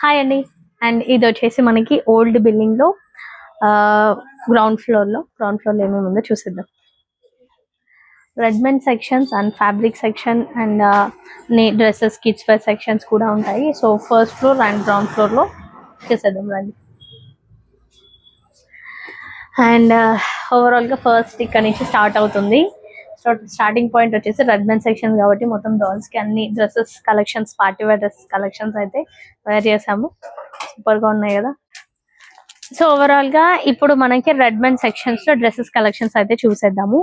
Hi అండి. And ఇది వచ్చేసి మనకి ఓల్డ్ బిల్డింగ్ లో గ్రౌండ్ ఫ్లోర్ లో ఏమేమి ఉందో చూసేద్దాం. Readymade sections and fabric section and dresses kids wear sections కూడా ఉంటాయి. So first floor and ground floor లో చూసేద్దాం రండి. అండ్ ఓవరాల్ గా ఫస్ట్ ఇక్కడ నుంచి స్టార్ట్ అవుతుంది. స్టార్టింగ్ పాయింట్ వచ్చేసి రెడ్మెంట్ సెక్షన్ కాబట్టి మొత్తం డాల్స్ కి అన్ని dresses collections, party wear dress collections అయితే వేర్ చేసాము. సూపర్ గా ఉన్నాయి కదా. సో ఓవరాల్ గా ఇప్పుడు మనకి రెడ్మెంట్ సెక్షన్స్ లో డ్రెస్సెస్ కలెక్షన్స్ అయితే చూసేద్దాము.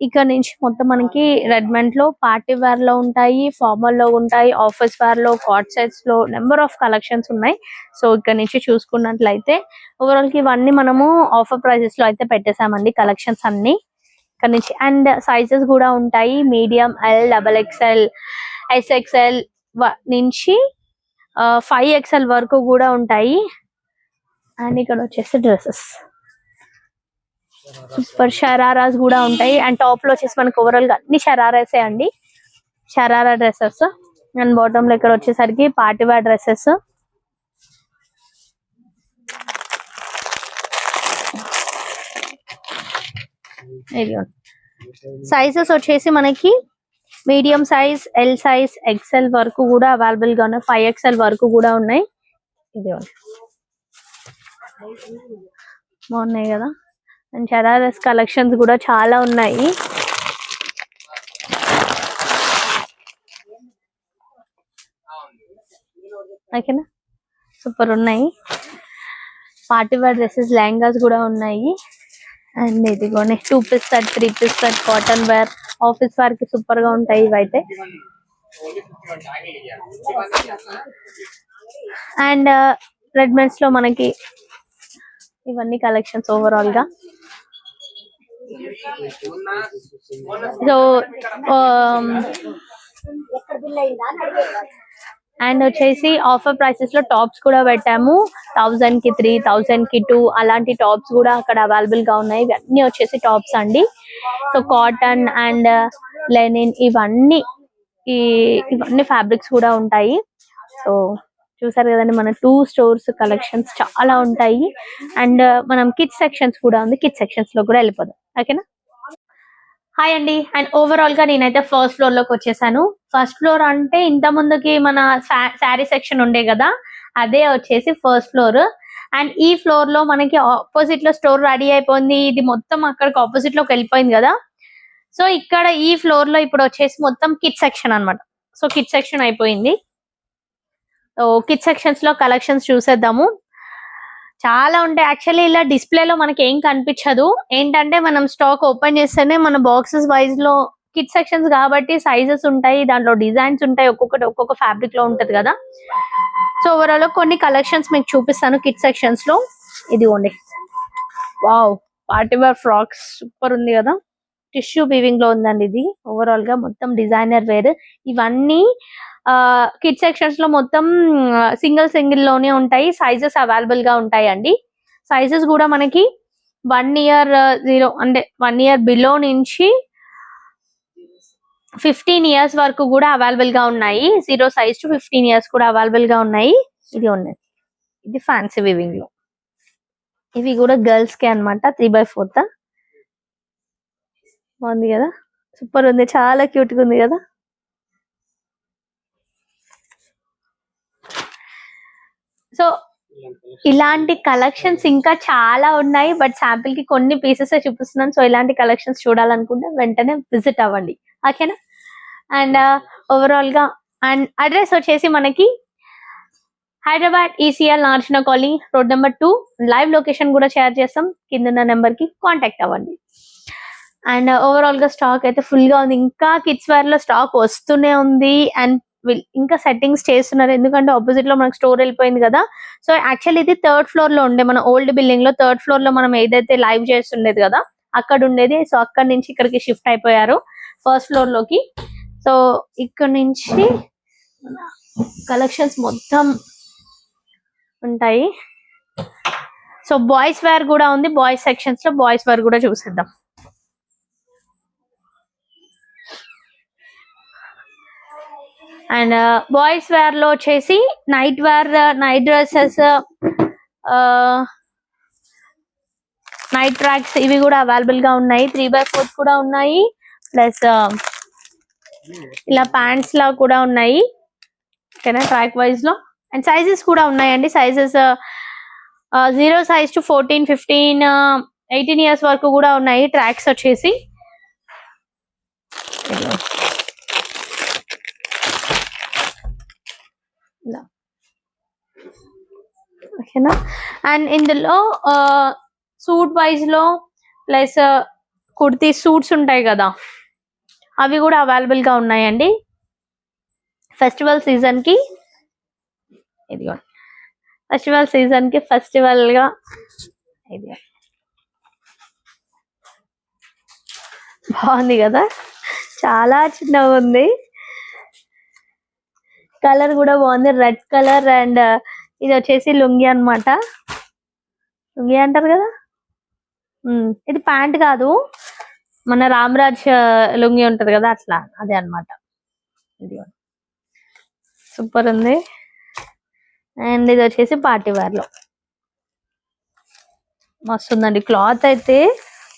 ఇక్కడ నుంచి మొత్తం మనకి రెడ్మెంట్ లో పార్టీ వేర్ లో ఉంటాయి, ఫార్మల్ లో ఉంటాయి, ఆఫీస్ వేర్ లో, కార్డ్ సెట్స్ లో నెంబర్ ఆఫ్ కలెక్షన్స్ ఉన్నాయి. సో ఇక్కడ నుంచి చూసుకున్నట్లయితే ఓవరాల్ కి ఇవన్నీ మనము ఆఫర్ ప్రైసెస్ లో అయితే పెట్టేసామండి కలెక్షన్స్ అన్ని ఇక్కడ నుంచి. అండ్ సైజెస్ కూడా ఉంటాయి, మీడియం, ఎల్, XXL, SXL నుంచి 5XL వరకు కూడా ఉంటాయి. అండ్ ఇక్కడ వచ్చేసి డ్రెస్సెస్ సూపర్ షరారాస్ కూడా ఉంటాయి. అండ్ టాప్ లో వచ్చేసి మనకి ఓవరాల్ గా అన్ని షరారాసే అండి, షరారా డ్రెస్సెస్. అండ్ బాటమ్ లో ఇక్కడ వచ్చేసరికి పార్టీ వేర్ డ్రెస్సెస్. సైజెస్ వచ్చేసి మనకి medium size, L size, XL వరకు కూడా అవైలబుల్ గా ఉన్నాయి, 5XL వరకు కూడా ఉన్నాయి. ఇది బాగున్నాయి కదా. అండ్ షరారాస్ కలెక్షన్స్ కూడా చాలా ఉన్నాయి. ఓకేనా, సూపర్ ఉన్నాయి. పార్టీ వేర్ డ్రెస్సెస్, లెహంగాస్ కూడా ఉన్నాయి. అండ్ ఇదిగోనే 2 piece set, 3 piece set, cotton wear, office wear కి సూపర్ గా ఉంటాయి ఇవైతే. అండ్ రెడ్మెంట్స్ లో మనకి ఇవన్నీ కలెక్షన్స్ ఓవరాల్ గా. సో అండ్ వచ్చేసి ఆఫర్ ప్రైసెస్ లో టాప్స్ కూడా పెట్టాము. 1000 కి 3, 1000 కి 2 అలాంటి టాప్స్ కూడా అక్కడ అవైలబుల్ గా ఉన్నాయి. ఇవన్నీ వచ్చేసి టాప్స్ అండి. సో కాటన్ అండ్ లెనిన్ ఇవన్నీ ఫ్యాబ్రిక్స్ కూడా ఉంటాయి. సో చూసారు కదండి, మన 2 స్టోర్స్ కలెక్షన్స్ చాలా ఉంటాయి. అండ్ మనం కిడ్స్ సెక్షన్స్ కూడా ఉంది, కిడ్స్ సెక్షన్స్ లో కూడా వెళ్ళిపోదాం. ఓకేనా. హాయ్ అండి. అండ్ ఓవరాల్ గా నేనైతే ఫస్ట్ ఫ్లోర్ లోకి వచ్చేసాను. ఫస్ట్ ఫ్లోర్ అంటే ఇంత ముందుకి మన శారీ సెక్షన్ ఉండే కదా, అదే వచ్చేసి ఫస్ట్ ఫ్లోర్. అండ్ ఈ ఫ్లోర్ లో మనకి ఆపోజిట్ లో స్టోర్ రెడీ అయిపోయింది. ఇది మొత్తం అక్కడికి ఆపోజిట్ లోకి వెళ్ళిపోయింది కదా. సో ఇక్కడ ఈ ఫ్లోర్ లో ఇప్పుడు వచ్చేసి మొత్తం కిడ్స్ సెక్షన్ అన్నమాట. సో కిడ్స్ సెక్షన్ అయిపోయింది. సో కిడ్స్ సెక్షన్స్ లో కలెక్షన్స్ చూసేద్దాము. చాలా ఉంటాయి. యాక్చువల్లీ ఇలా డిస్ప్లేలో మనకి ఏం కనిపించదు. ఏంటంటే మనం స్టాక్ ఓపెన్ చేస్తేనే మన బాక్సెస్ వైజ్ లో కిడ్స్ సెక్షన్స్ కాబట్టి సైజెస్ ఉంటాయి, దాంట్లో డిజైన్స్ ఉంటాయి, ఒక్కొక్క ఫ్యాబ్రిక్ లో ఉంటది కదా. సో ఓవరాల్ కొన్ని కలెక్షన్స్ మీకు చూపిస్తాను కిడ్స్ సెక్షన్స్ లో. ఇదిగోండి, wow, party wear frocks super ఉంది కదా. టిష్యూ వీవింగ్ లో ఉందండి ఇది. ఓవరాల్ గా మొత్తం డిజైనర్ వేర్. ఇవన్నీ కిడ్స్ సెక్షన్స్ లో మొత్తం సింగిల్ లోనే ఉంటాయి. సైజెస్ అవైలబుల్ గా ఉంటాయి అండి. సైజెస్ కూడా మనకి 1 year 0 అంటే 1 year బిలో నుంచి 15 years వరకు కూడా అవైలబుల్ గా ఉన్నాయి. 0 size to 15 years కూడా అవైలబుల్ గా ఉన్నాయి. ఇది ఉన్నాయి, ఇది ఫ్యాన్సీ వీవింగ్ లో. ఇవి కూడా గర్ల్స్ కే అన్నమాట, 3/4. బాగుంది కదా, సూపర్ ఉంది, చాలా క్యూట్ గా ఉంది కదా. సో ఇలాంటి కలెక్షన్స్ ఇంకా చాలా ఉన్నాయి, బట్ శాంపిల్ కి కొన్ని పీసెస్ చూపిస్తున్నాను. సో ఇలాంటి కలెక్షన్స్ చూడాలనుకుంటే వెంటనే విజిట్ అవ్వండి. ఓకేనా. అండ్ ఓవరాల్ గా అండ్ అడ్రస్ వచ్చేసి మనకి హైదరాబాద్ ECL నార్చన colony, road number 2. Live location కూడా షేర్ చేస్తాం, కింద నెంబర్ కి కాంటాక్ట్ అవ్వండి. అండ్ ఓవరాల్ గా స్టాక్ అయితే ఫుల్ గా ఉంది. ఇంకా కిడ్స్ వేర్ లో స్టాక్ వస్తూనే ఉంది. అండ్ ఇంకా సెట్టింగ్స్ చేస్తున్నారు, ఎందుకంటే ఆపోజిట్ లో మనకు స్టోర్ వెళ్ళిపోయింది కదా. సో యాక్చువల్లీ ఇది 3rd ఫ్లోర్ లో ఉండే, మన ఓల్డ్ బిల్డింగ్ లో 3rd ఫ్లోర్ లో మనం ఏదైతే లైవ్ చేస్తుండేది కదా అక్కడ ఉండేది. సో అక్కడ నుంచి ఇక్కడికి షిఫ్ట్ అయిపోయారు ఫస్ట్ ఫ్లోర్ లోకి. సో ఇక్కడ నుంచి కలెక్షన్స్ మొత్తం ఉంటాయి. సో బాయ్స్ వేర్ కూడా ఉంది, బాయ్స్ సెక్షన్స్ లో బాయ్స్ వేర్ కూడా చూసేద్దాం. అండ్ బాయ్స్ వేర్ లో వచ్చేసి night wear, night dresses, night tracks ఇవి కూడా అవైలబుల్ గా ఉన్నాయి. 3x4 కూడా ఉన్నాయి, ప్లస్ ఇలా ప్యాంట్స్ లా కూడా ఉన్నాయి. ఓకేనా, ట్రాక్ వైజ్ లో. అండ్ సైజెస్ కూడా ఉన్నాయండి. సైజెస్ 0 size to 14, 15, 18 years వరకు కూడా ఉన్నాయి ట్రాక్స్ వచ్చేసి. ఓకేనా, అండ్ ఇందులో సూట్ వైజ్ లో ప్లస్ కుర్తీ సూట్స్ ఉంటాయి కదా, అవి కూడా అవైలబుల్ గా ఉన్నాయండి ఫెస్టివల్ సీజన్ కి. ఇదిగో ఫెస్టివల్ సీజన్ కి ఫెస్టివల్ గా ఇది బాగుంది కదా, చాలా చిన్నగా ఉంది. కలర్ కూడా బాగుంది, రెడ్ కలర్. అండ్ ఇది వచ్చేసి లుంగి అన్నమాట. లుంగి అంటారు కదా, ఇది ప్యాంట్ కాదు, మన రామరాజ్ లుంగి ఉంటది కదా అట్లా, అదే అన్నమాట. ఇది సూపర్ ఉంది. అండ్ ఇది వచ్చేసి పార్టీ వేర్ లో మస్తు ఉందండి. క్లాత్ అయితే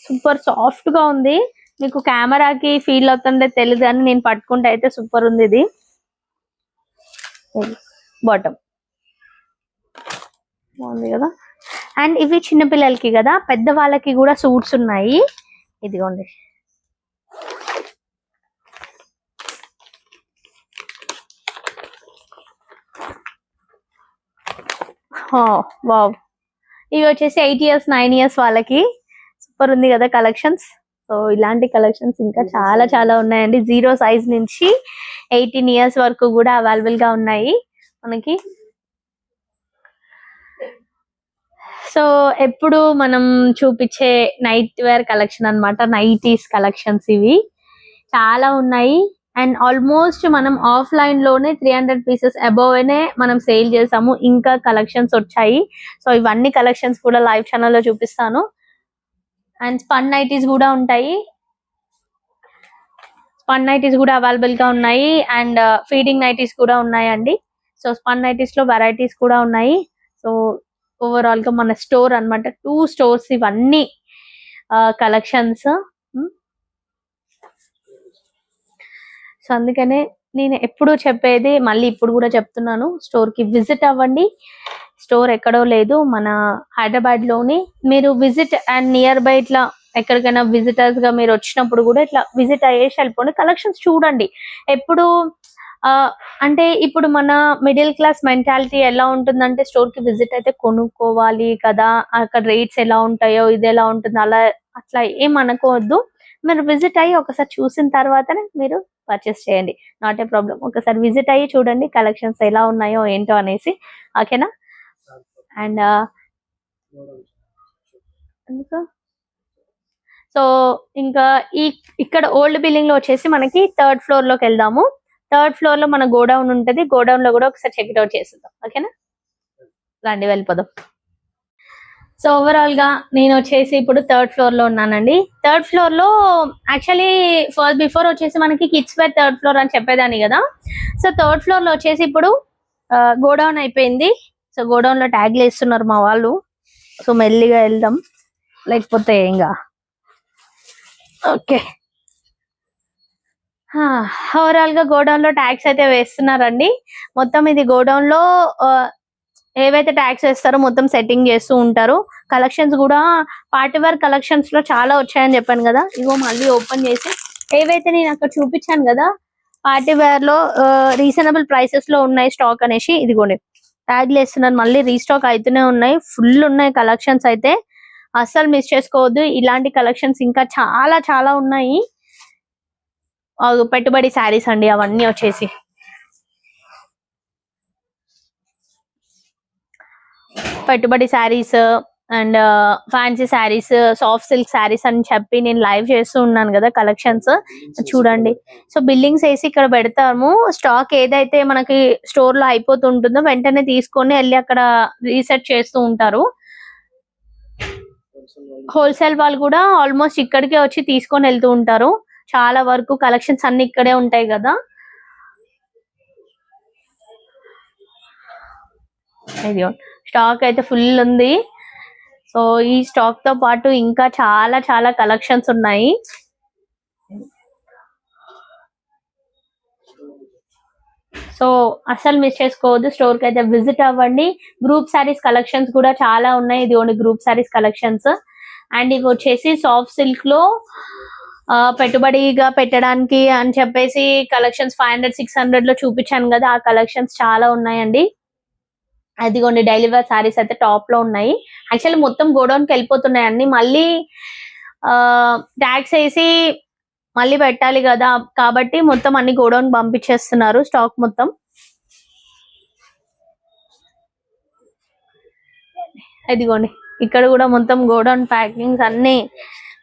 సూపర్ సాఫ్ట్ గా ఉంది. మీకు కెమెరాకి ఫీల్ అవుతుంటే తెలియదు కానీ నేను పట్టుకుంటే అయితే సూపర్ ఉంది. ఇది బాటమ్ బాగుంది కదా. అండ్ ఇవి చిన్నపిల్లలకి కదా, పెద్ద వాళ్ళకి కూడా సూట్స్ ఉన్నాయి. ఇదిగోండి, వావ్. ఇవి వచ్చేసి 8 years 9 years వాళ్ళకి. సూపర్ ఉంది కదా కలెక్షన్స్. సో ఇలాంటి కలెక్షన్స్ ఇంకా చాలా చాలా ఉన్నాయండి. 0 size నుంచి 18 years వరకు కూడా అవైలబుల్ గా ఉన్నాయి మనకి. సో ఎప్పుడు మనం చూపించే నైట్ వేర్ కలెక్షన్ అన్నమాట, నైటీస్ కలెక్షన్స్ ఇవి చాలా ఉన్నాయి. అండ్ ఆల్మోస్ట్ మనం ఆఫ్లైన్ లోనే 300 pieces అబోవ్ నే మనం సేల్ చేసాము. ఇంకా కలెక్షన్స్ వచ్చాయి. సో ఇవన్నీ కలెక్షన్స్ కూడా లైవ్ ఛానల్లో చూపిస్తాను. అండ్ స్పన్ నైటీస్ కూడా ఉంటాయి. స్పన్ నైటీస్ కూడా అవైలబుల్ గా ఉన్నాయి. అండ్ ఫీడింగ్ నైటీస్ కూడా ఉన్నాయండి. సో స్పన్ నైటీస్ లో వెరైటీస్ కూడా ఉన్నాయి. సో ఓవరాల్ గా మన స్టోర్ అన్నమాట, 2 stores ఇవన్నీ కలెక్షన్స్. సో అందుకనే నేను ఎప్పుడు చెప్పేది, మళ్ళీ ఇప్పుడు కూడా చెప్తున్నాను, స్టోర్ కి విజిట్ అవ్వండి. స్టోర్ ఎక్కడో లేదు, మన హైదరాబాద్ లోని. మీరు విజిట్ అండ్ నియర్ బై ఇట్లా ఎక్కడికైనా విజిటర్స్ గా మీరు వచ్చినప్పుడు కూడా ఇట్లా విజిట్ అయ్యేసి వెళ్ళిపోండి. కలెక్షన్స్ చూడండి. ఎప్పుడు అంటే ఇప్పుడు మన మిడిల్ క్లాస్ మెంటాలిటీ ఎలా ఉంటుందంటే, స్టోర్ కి విజిట్ అయితే కొనుక్కోవాలి కదా, అక్కడ రేట్స్ ఎలా ఉంటాయో, ఇది ఎలా ఉంటుంది, అలా అట్లా ఏం అనుకోవద్దు. మీరు విజిట్ అయ్యి ఒకసారి చూసిన తర్వాతనే మీరు పర్చేస్ చేయండి. Not a problem. ఒకసారి విజిట్ అయ్యి చూడండి కలెక్షన్స్ ఎలా ఉన్నాయో ఏంటో అనేసి. ఓకేనా. అండ్ సో ఇంకా ఇక్కడ ఓల్డ్ బిల్డింగ్ లో వచ్చేసి మనకి 3rd floor లోకి వెళ్దాము. 3rd floor లో మన గోడౌన్ ఉంటది. గోడౌన్ లో కూడా ఒకసారి చెక్ ఇట్ అవుట్ చేసేద్దాం. ఓకేనా, రండి వెళ్ళిపోదాం. సో ఓవరాల్ గా నేను వచ్చేసి ఇప్పుడు 3rd floor లో ఉన్నానండి. 3rd floor లో యాక్చువల్లీ బిఫోర్ వచ్చేసి మనకి కిడ్స్ వేర్ 3rd floor అని చెప్పేదాన్ని కదా. సో 3rd floor లో వచ్చేసి ఇప్పుడు గోడౌన్ అయిపోయింది. సో గోడౌన్ లో ట్యాగ్లు వేస్తున్నారు మా వాళ్ళు. సో మెల్లిగా వెళ్దాం, లేకపోతే ఇంకా ఓకే. ఓవరాల్ గా గోడౌన్ లో ట్యాగ్స్ అయితే వేస్తున్నారండి. మొత్తం ఇది గోడౌన్ లో ఏవైతే ట్యాగ్స్ వేస్తారో మొత్తం సెట్టింగ్ చేస్తూ ఉంటారు. కలెక్షన్స్ కూడా పార్టీ వేర్ కలెక్షన్స్ లో చాలా వచ్చాయని చెప్పాను కదా. ఇగో మళ్ళీ ఓపెన్ చేసి ఏవైతే నేను అక్కడ చూపించాను కదా పార్టీ వేర్ లో రీజనబుల్ ప్రైసెస్ లో ఉన్నాయి స్టాక్ అనేసి, ఇదిగోండి ట్యాగ్లు వేస్తున్నాను. మళ్ళీ రీస్టాక్ అయితేనే ఉన్నాయి. ఫుల్ ఉన్నాయి కలెక్షన్స్ అయితే, అస్సలు మిస్ చేసుకోవద్దు. ఇలాంటి కలెక్షన్స్ ఇంకా చాలా చాలా ఉన్నాయి. పెట్టుబడి శారీస్ అండి అవన్నీ వచ్చేసి. పెట్టుబడి saris and fancy saris, soft silk saris అని చెప్పి నేను లైవ్ చేస్తూ ఉన్నాను కదా కలెక్షన్స్ చూడండి. సో బిల్డింగ్స్ వేసి ఇక్కడ పెడతాము. స్టాక్ ఏదైతే మనకి స్టోర్ లో అయిపోతుంటుందో వెంటనే తీసుకొని వెళ్ళి అక్కడ రీసెట్ చేస్తూ ఉంటారు. హోల్సేల్ వాళ్ళు కూడా ఆల్మోస్ట్ ఇక్కడికే వచ్చి తీసుకొని వెళ్తూ ఉంటారు. చాలా వరకు కలెక్షన్స్ అన్ని ఇక్కడే ఉంటాయి కదా. ఇది స్టాక్ అయితే ఫుల్ ఉంది. సో ఈ స్టాక్ తో పాటు ఇంకా చాలా చాలా కలెక్షన్స్ ఉన్నాయి. సో అసలు మిస్ చేసుకోవద్దు, స్టోర్ కి అయితే విజిట్ అవ్వండి. గ్రూప్ సారీస్ కలెక్షన్స్ కూడా చాలా ఉన్నాయి. ఇది only group saris collections. And ఇవి వచ్చేసి సాఫ్ట్ సిల్క్ లో పెట్టుబడిగా పెట్టడానికి అని చెప్పేసి కలెక్షన్స్ 500-600 లో చూపించాను కదా, ఆ కలెక్షన్స్ చాలా ఉన్నాయండి. అదిగోండి డైలీ వేర్ సారీస్ అయితే టాప్ లో ఉన్నాయి. యాక్చువల్లీ మొత్తం గోడౌన్ కి వెళ్ళిపోతున్నాయి అన్ని, మళ్ళీ ట్యాక్స్ వేసి మళ్ళీ పెట్టాలి కదా, కాబట్టి మొత్తం అన్ని గోడౌన్ పంపించేస్తున్నారు స్టాక్ మొత్తం. ఇదిగోండి ఇక్కడ కూడా మొత్తం గోడౌన్ ప్యాకింగ్స్ అన్ని,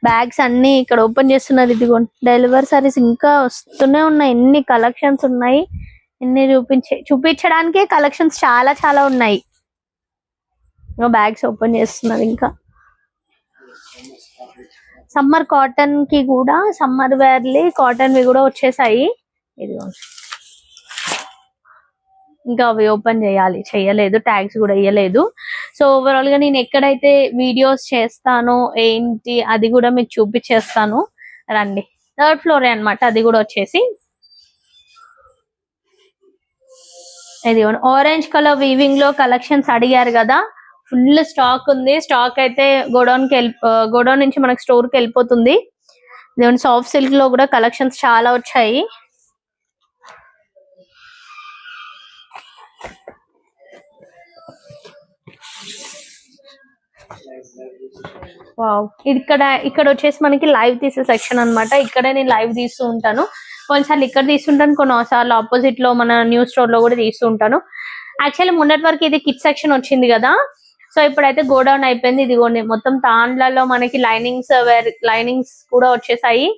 బ్యాగ్స్ అన్ని ఇక్కడ ఓపెన్ చేస్తున్నారు. ఇదిగోండి డెలివరీ సారీస్ ఇంకా వస్తూనే ఉన్నాయి. ఎన్ని కలెక్షన్స్ ఉన్నాయి, ఎన్ని చూపించడానికే కలెక్షన్స్ చాలా చాలా ఉన్నాయి. ఇంకా బ్యాగ్స్ ఓపెన్ చేస్తున్నారు. ఇంకా సమ్మర్ కాటన్ కి కూడా, సమ్మర్ వేర్లీ కాటన్ వి కూడా వచ్చేసాయి. ఇదిగోండి ఇంకా అవి ఓపెన్ చేయలేదు, ట్యాగ్స్ కూడా ఇయ్యలేదు. సో ఓవరాల్ గా నేను ఎక్కడైతే వీడియోస్ చేస్తానో ఏంటి అది కూడా మీకు చూపించేస్తాను రండి. 3rd ఫ్లోర్ అన్నమాట అది కూడా వచ్చేసి. ఇది ఆరెంజ్ కలర్ వీవింగ్ లో కలెక్షన్స్ అడిగారు కదా, ఫుల్ స్టాక్ ఉంది. స్టాక్ అయితే గోడౌన్ నుంచి మనకి స్టోర్ కి వెళ్ళిపోతుంది. ఇది సాఫ్ట్ సిల్క్ లో కూడా కలెక్షన్స్ చాలా వచ్చాయి. వావ్, ఇక్కడ వచ్చేసి మనకి లైవ్ తీసే సెక్షన్ అన్నమాట. ఇక్కడే నేను లైవ్ తీస్తూ ఉంటాను. కొన్నిసార్లు ఇక్కడ తీస్తుంటాను, కొన్నిసార్లు ఆపోజిట్ లో మన న్యూ స్టోర్ లో కూడా తీస్తూ ఉంటాను. యాక్చువల్లీ మొన్నటి వరకు ఇది కిడ్ సెక్షన్ వచ్చింది కదా, సో ఇప్పుడైతే గోడౌన్ అయిపోయింది. ఇదిగోండి మొత్తం తాండ్లలో మనకి లైనింగ్స్ కూడా వచ్చేసాయి.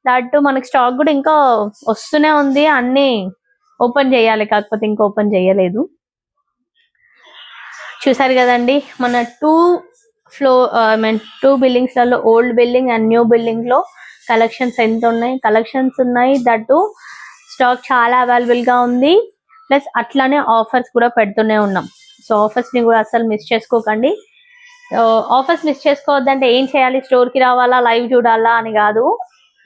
దాంట్లో మనకి స్టాక్ కూడా ఇంకా వస్తూనే ఉంది. అన్ని ఓపెన్ చేయాలి, కాకపోతే ఇంకా ఓపెన్ చేయలేదు. చూసారు కదండి మన 2 బిల్డింగ్స్ లలో, old building and new building లో కలెక్షన్స్ ఎంత ఉన్నాయి, కలెక్షన్స్ ఉన్నాయి. దట్టు స్టాక్ చాలా అవైలబుల్ గా ఉంది. ప్లస్ అట్లానే ఆఫర్స్ కూడా పెడుతూనే ఉన్నాం. సో ఆఫర్స్ ని కూడా అసలు మిస్ చేసుకోకండి. ఆఫర్స్ మిస్ చేసుకోవద్దంటే ఏం చేయాలి, స్టోర్ కి రావాలా, లైవ్ చూడాలా అని కాదు.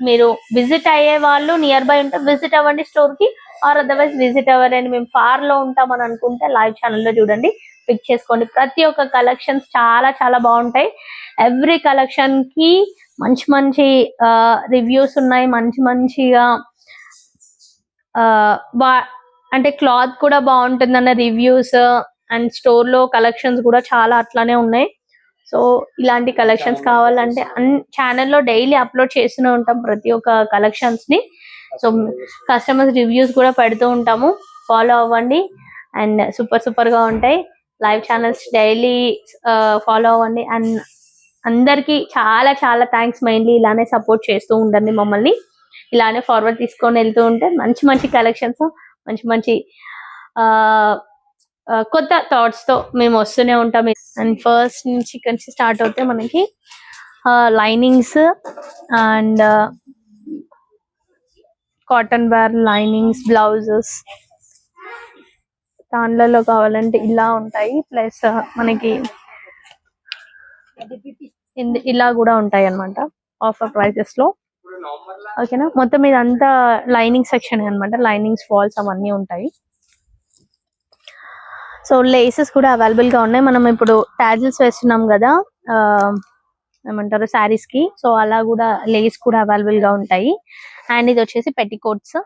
మీరు విజిట్ అయ్యే వాళ్ళు నియర్ బై ఉంటే విజిట్ అవ్వండి స్టోర్ కి, ఆర్ అదర్వైజ్ విజిట్ అవ్వరండి, మేము ఫార్ లో ఉంటాం అని అనుకుంటే లైవ్ ఛానల్లో చూడండి, పిక్ చేసుకోండి. ప్రతి ఒక్క కలెక్షన్స్ చాలా చాలా బాగుంటాయి. ఎవ్రీ కలెక్షన్ కి మంచి మంచి రివ్యూస్ ఉన్నాయి. మంచిగా అంటే క్లాత్ కూడా బాగుంటుందన్న రివ్యూస్, అండ్ స్టోర్ లో కలెక్షన్స్ కూడా చాలా అట్లానే ఉన్నాయి. సో ఇలాంటి కలెక్షన్స్ కావాలంటే ఛానల్లో డైలీ అప్లోడ్ చేస్తూనే ఉంటాం ప్రతి ఒక్క కలెక్షన్స్ ని. సో కస్టమర్స్ రివ్యూస్ కూడా పెడుతూ ఉంటాము, ఫాలో అవ్వండి. అండ్ సూపర్ గా ఉంటాయి. లైవ్ ఛానల్స్ డైలీ ఫాలో అవ్వండి. అండ్ అందరికి చాలా చాలా థ్యాంక్స్. మెయిన్లీ ఇలానే సపోర్ట్ చేస్తూ ఉండండి మమ్మల్ని, ఇలానే ఫార్వర్డ్ తీసుకొని వెళ్తూ ఉంటే మంచి మంచి కలెక్షన్స్, మంచి కొత్త థాట్స్ తో మేము వస్తూనే ఉంటాం. అండ్ ఫస్ట్ నుంచి ఇక్కడ నుంచి స్టార్ట్ అవుతే మనకి linings and cotton wear linings, blouses దాంట్లో కావాలంటే ఇలా ఉంటాయి. ప్లస్ మనకి ఇలా కూడా ఉంటాయి అన్నమాట ఆఫర్ ప్రైసెస్ లో. ఓకేనా, మొత్తం ఇదంతా లైనింగ్ సెక్షన్ అన్నమాట. లైనింగ్స్, ఫాల్స్ అవన్నీ ఉంటాయి. సో లేసెస్ కూడా అవైలబుల్ గా ఉన్నాయి. మనం ఇప్పుడు టాజిల్స్ వేస్తున్నాం కదా ఏమంటారు శారీస్ కి, సో అలా కూడా లేస్ కూడా అవైలబుల్ గా ఉంటాయి. అండ్ ఇది వచ్చేసి పెట్టికోట్స్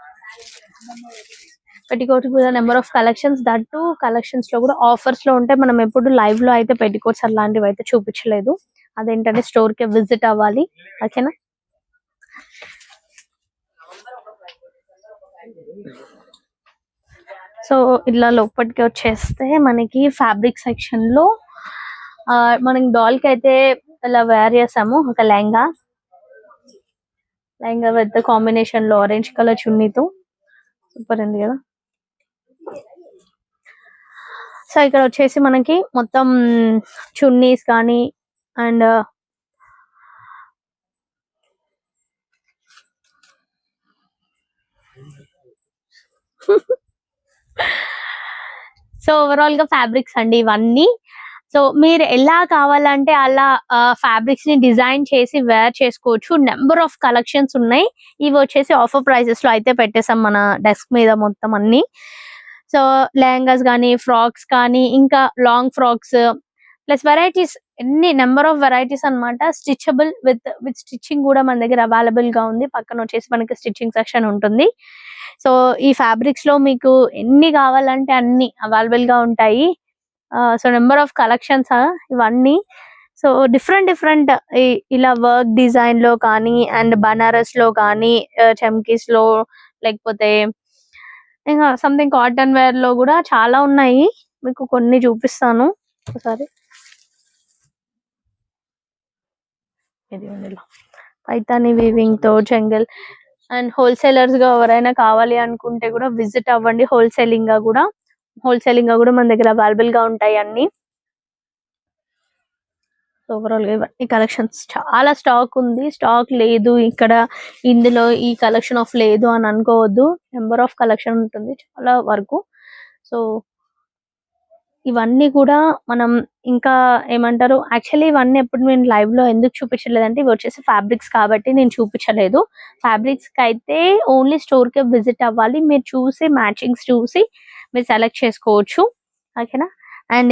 కూడా number of collections. That collections లో కూడా ఆఫర్స్ లో ఉంటాయి. మనం ఎప్పుడు లైవ్ లో అయితే పెట్టికోట్స్ అలాంటివి అయితే చూపించలేదు. అదేంటంటే స్టోర్ కి విజిట్ అవ్వాలి. ఓకేనా, సో ఇలా లోపలికి వచ్చేస్తే మనకి ఫ్యాబ్రిక్ సెక్షన్ లో మనకి డాల్ కి అయితే ఇలా వేర్ చేసాము ఒక లెహంగా విత్ కాంబినేషన్ లో ఆరెంజ్ కలర్ చున్నీతో. సూపర్ ఉంది కదా. సో ఇక్కడ వచ్చేసి మనకి మొత్తం చున్నీస్ కానీ అండ్ సో ఓవరాల్ గా ఫ్యాబ్రిక్స్ అండి ఇవన్నీ. సో మీరు ఎలా కావాలంటే అలా ఫ్యాబ్రిక్స్ ని డిజైన్ చేసి వేర్ చేసుకోవచ్చు. నెంబర్ ఆఫ్ కలెక్షన్స్ ఉన్నాయి. ఇవి వచ్చేసి ఆఫర్ ప్రైసెస్ లో అయితే పెట్టేసాం మన డెస్క్ మీద మొత్తం అన్ని. సో లెహంగాస్ కానీ, ఫ్రాక్స్ కానీ, ఇంకా లాంగ్ ఫ్రాక్స్ ప్లస్ వెరైటీస్, ఎన్ని నెంబర్ ఆఫ్ వెరైటీస్ అన్నమాట. స్టిచబుల్ విత్ స్టిచ్చింగ్ కూడా మన దగ్గర అవైలబుల్ గా ఉంది. పక్కన వచ్చేసి మనకి స్టిచ్చింగ్ సెక్షన్ ఉంటుంది. సో ఈ ఫ్యాబ్రిక్స్ లో మీకు ఎన్ని కావాలంటే అన్ని అవైలబుల్ గా ఉంటాయి. సో నెంబర్ ఆఫ్ కలెక్షన్స్ ఇవన్నీ. సో డిఫరెంట్ ఇలా వర్క్ డిజైన్ లో కానీ, అండ్ బనారస్ లో కానీ, చమ్కీస్ లో, లేకపోతే ఇంకా సంథింగ్ కాటన్ వేర్ లో కూడా చాలా ఉన్నాయి. మీకు కొన్ని చూపిస్తాను ఒకసారి. ఇది పైతాని వీవింగ్ తో చెంగల్. అండ్ హోల్సేలర్స్ గా ఎవరైనా కావాలి అనుకుంటే కూడా విజిట్ అవ్వండి. హోల్సేలింగ్ గా కూడా మన దగ్గర అవైలబుల్ గా ఉంటాయి అన్ని. ఓవరాల్ గా ఈ కలెక్షన్స్ చాలా స్టాక్ ఉంది. స్టాక్ లేదు ఇక్కడ ఇందులో ఈ కలెక్షన్ ఆఫ్ లేదు అని అనుకోవద్దు. నెంబర్ ఆఫ్ కలెక్షన్ ఉంటుంది చాలా వరకు. సో ఇవన్నీ కూడా మనం ఇంకా ఏమంటారు, యాక్చువల్లీ ఇవన్నీ ఎప్పుడు నేను లైవ్ లో ఎందుకు చూపించలేదంటే ఇవి వచ్చేసి ఫ్యాబ్రిక్స్ కాబట్టి నేను చూపించలేదు. ఫ్యాబ్రిక్స్ కి అయితే ఓన్లీ స్టోర్ కి విజిట్ అవ్వాలి. మీరు చూసి మ్యాచింగ్స్ చూసి మీరు సెలెక్ట్ చేసుకోవచ్చు. ఓకేనా. అండ్